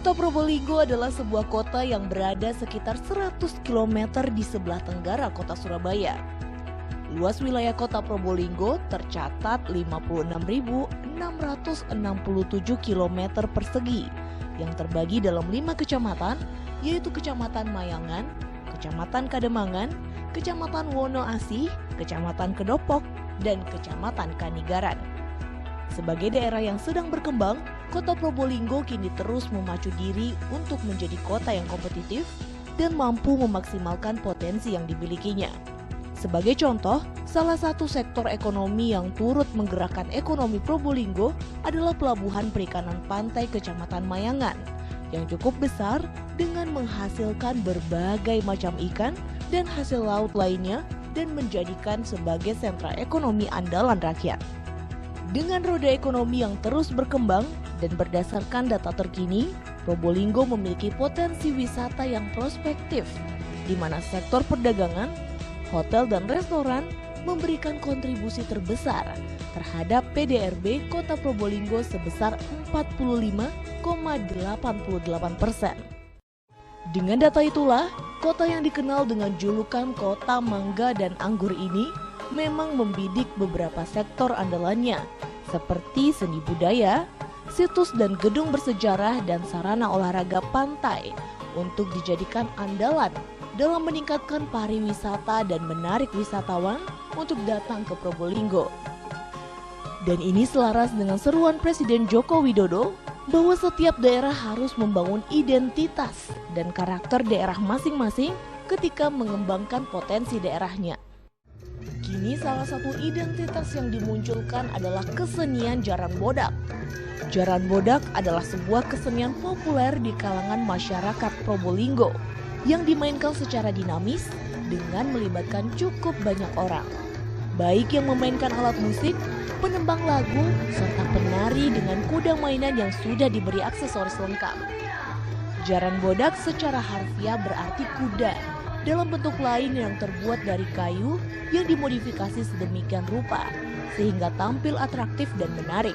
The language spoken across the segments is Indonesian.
Kota Probolinggo adalah sebuah kota yang berada sekitar 100 km di sebelah tenggara kota Surabaya. Luas wilayah kota Probolinggo tercatat 56.667 km persegi yang terbagi dalam 5 kecamatan, yaitu Kecamatan Mayangan, Kecamatan Kademangan, Kecamatan Wonoasih, Kecamatan Kedopok, dan Kecamatan Kanigaran. Sebagai daerah yang sedang berkembang, Kota Probolinggo kini terus memacu diri untuk menjadi kota yang kompetitif dan mampu memaksimalkan potensi yang dimilikinya. Sebagai contoh, salah satu sektor ekonomi yang turut menggerakkan ekonomi Probolinggo adalah Pelabuhan Perikanan Pantai Kecamatan Mayangan yang cukup besar dengan menghasilkan berbagai macam ikan dan hasil laut lainnya dan menjadikan sebagai sentra ekonomi andalan rakyat. Dengan roda ekonomi yang terus berkembang dan berdasarkan data terkini, Probolinggo memiliki potensi wisata yang prospektif, di mana sektor perdagangan, hotel dan restoran memberikan kontribusi terbesar terhadap PDRB Kota Probolinggo sebesar 45,88%. Dengan data itulah, kota yang dikenal dengan julukan Kota Mangga dan Anggur ini memang membidik beberapa sektor andalannya, seperti seni budaya, situs dan gedung bersejarah, dan sarana olahraga pantai untuk dijadikan andalan dalam meningkatkan pariwisata dan menarik wisatawan untuk datang ke Probolinggo. Dan ini selaras dengan seruan Presiden Joko Widodo bahwa setiap daerah harus membangun identitas dan karakter daerah masing-masing ketika mengembangkan potensi daerahnya. Kini salah satu identitas yang dimunculkan adalah kesenian Jaran Bodak. Jaran Bodak adalah sebuah kesenian populer di kalangan masyarakat Probolinggo yang dimainkan secara dinamis dengan melibatkan cukup banyak orang. Baik yang memainkan alat musik, penembang lagu, serta penari dengan kuda mainan yang sudah diberi aksesoris lengkap. Jaran Bodak secara harfiah berarti kuda, dalam bentuk lain yang terbuat dari kayu yang dimodifikasi sedemikian rupa sehingga tampil atraktif dan menarik.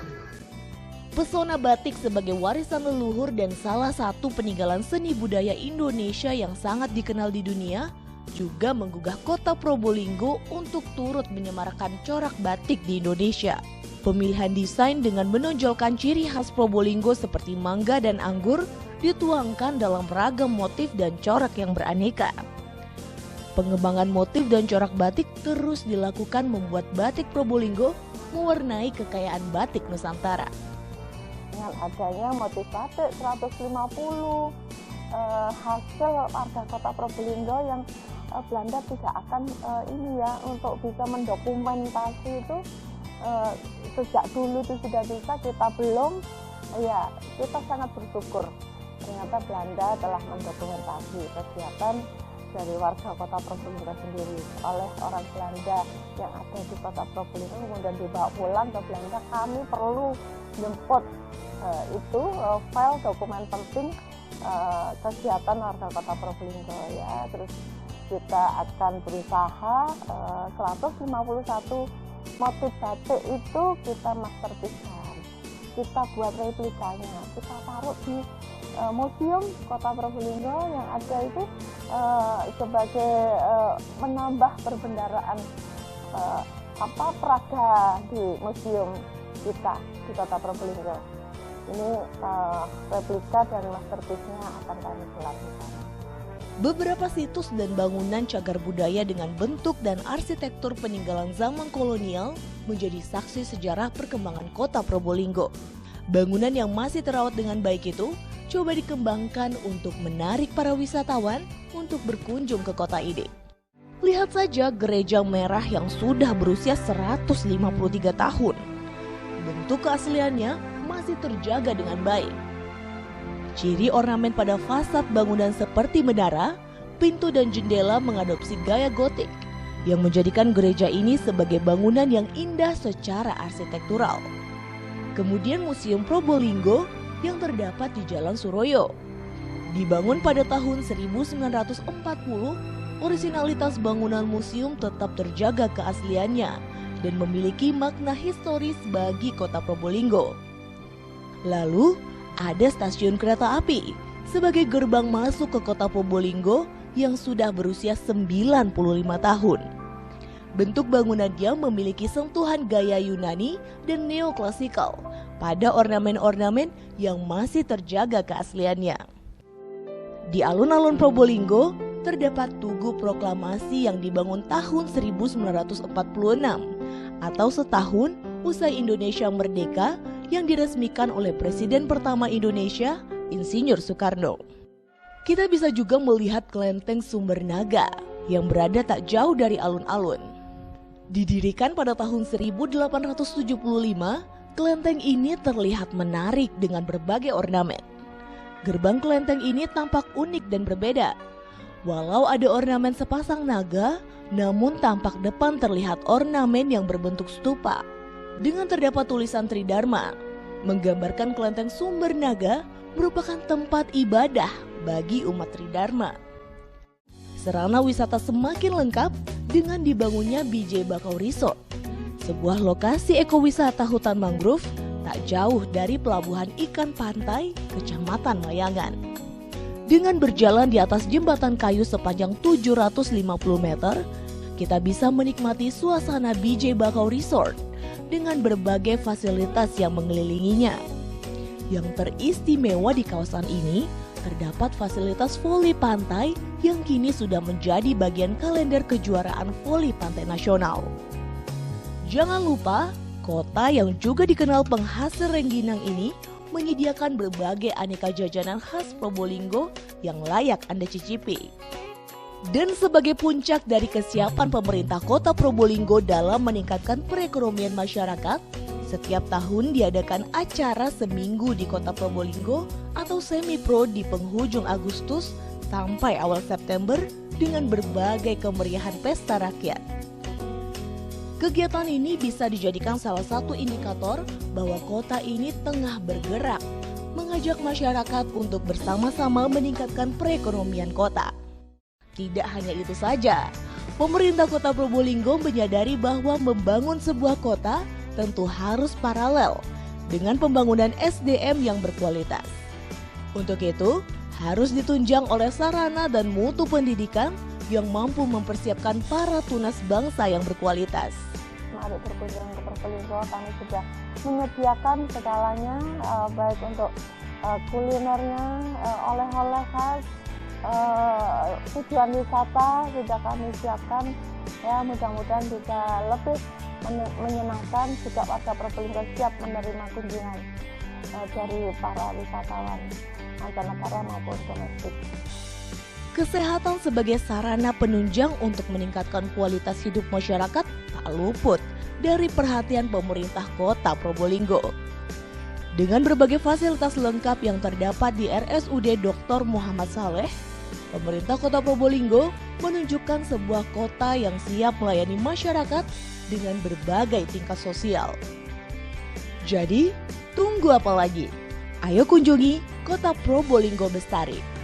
Pesona batik sebagai warisan leluhur dan salah satu peninggalan seni budaya Indonesia yang sangat dikenal di dunia juga menggugah kota Probolinggo untuk turut menyemarakan corak batik di Indonesia. Pemilihan desain dengan menonjolkan ciri khas Probolinggo seperti mangga dan anggur dituangkan dalam ragam motif dan corak yang beraneka. Pengembangan motif dan corak batik terus dilakukan membuat batik Probolinggo mewarnai kekayaan batik Nusantara. Dengan adanya motif batik 150 hasil warga kota Probolinggo yang Belanda tidak akan untuk bisa mendokumentasi itu sejak dulu itu sudah bisa, kita belum, ya kita sangat bersyukur ternyata Belanda telah mendokumentasi kegiatan dari warga kota Probolinggo sendiri oleh orang Belanda yang ada di kota Probolinggo, kemudian dibawa pulang ke Belanda. Kami perlu jemput file dokumen penting kegiatan warga kota Probolinggo, ya. Terus kita akan berusaha 151 motif batik itu kita masterpiece-kan, kita buat replikanya, kita taruh di museum kota Probolinggo yang ada itu sebagai menambah perbendaharaan peraga di museum kita di kota Probolinggo. Ini replika dan masterpiece-nya akan kami lakukan. Beberapa situs dan bangunan cagar budaya dengan bentuk dan arsitektur peninggalan zaman kolonial menjadi saksi sejarah perkembangan kota Probolinggo. Bangunan yang masih terawat dengan baik itu coba dikembangkan untuk menarik para wisatawan untuk berkunjung ke kota ini. Lihat saja gereja merah yang sudah berusia 153 tahun. Bentuk keasliannya masih terjaga dengan baik. Ciri ornamen pada fasad bangunan seperti menara, pintu dan jendela mengadopsi gaya gotik yang menjadikan gereja ini sebagai bangunan yang indah secara arsitektural. Kemudian Museum Probolinggo yang terdapat di Jalan Suroyo. Dibangun pada tahun 1940, orisinalitas bangunan museum tetap terjaga keasliannya dan memiliki makna historis bagi kota Probolinggo. Lalu, ada stasiun kereta api sebagai gerbang masuk ke kota Probolinggo yang sudah berusia 95 tahun. Bentuk bangunannya memiliki sentuhan gaya Yunani dan neoklasikal pada ornamen-ornamen yang masih terjaga keasliannya. Di alun-alun Probolinggo terdapat Tugu Proklamasi yang dibangun tahun 1946 atau setahun usai Indonesia merdeka yang diresmikan oleh Presiden pertama Indonesia, Insinyur Soekarno. Kita bisa juga melihat kelenteng Sumber Naga yang berada tak jauh dari alun-alun. Didirikan pada tahun 1875, kelenteng ini terlihat menarik dengan berbagai ornamen. Gerbang kelenteng ini tampak unik dan berbeda. Walau ada ornamen sepasang naga, namun tampak depan terlihat ornamen yang berbentuk stupa dengan terdapat tulisan Tridharma, menggambarkan kelenteng Sumber Naga merupakan tempat ibadah bagi umat Tridharma. Sarana wisata semakin lengkap dengan dibangunnya BJ Bakau Resort, sebuah lokasi ekowisata hutan mangrove tak jauh dari pelabuhan ikan pantai Kecamatan Mayangan. Dengan berjalan di atas jembatan kayu sepanjang 750 meter, kita bisa menikmati suasana BJ Bakau Resort dengan berbagai fasilitas yang mengelilinginya. Yang teristimewa di kawasan ini, terdapat fasilitas voli pantai yang kini sudah menjadi bagian kalender kejuaraan voli pantai nasional. Jangan lupa, kota yang juga dikenal penghasil rengginang ini menyediakan berbagai aneka jajanan khas Probolinggo yang layak Anda cicipi. Dan sebagai puncak dari kesiapan pemerintah kota Probolinggo dalam meningkatkan perekonomian masyarakat, setiap tahun diadakan acara seminggu di kota Probolinggo atau semi-pro di penghujung Agustus sampai awal September dengan berbagai kemeriahan pesta rakyat. Kegiatan ini bisa dijadikan salah satu indikator bahwa kota ini tengah bergerak, mengajak masyarakat untuk bersama-sama meningkatkan perekonomian kota. Tidak hanya itu saja, pemerintah kota Probolinggo menyadari bahwa membangun sebuah kota tentu harus paralel dengan pembangunan SDM yang berkualitas. Untuk itu, harus ditunjang oleh sarana dan mutu pendidikan yang mampu mempersiapkan para tunas bangsa yang berkualitas. Mari berkunjung ke Probolinggo, kami sudah menyediakan segalanya, baik untuk kulinernya, oleh-oleh khas, tujuan wisata sudah kami siapkan, ya mudah-mudahan bisa lebih menyenangkan juga warga Probolinggo siap menerima kunjungan dari para wisatawan mancanegara maupun domestik. Kesehatan sebagai sarana penunjang untuk meningkatkan kualitas hidup masyarakat tak luput dari perhatian pemerintah kota Probolinggo. Dengan berbagai fasilitas lengkap yang terdapat di RSUD Dr. Muhammad Saleh, pemerintah kota Probolinggo menunjukkan sebuah kota yang siap melayani masyarakat dengan berbagai tingkat sosial. Jadi, tunggu apa lagi? Ayo kunjungi kota Probolinggo Bestari.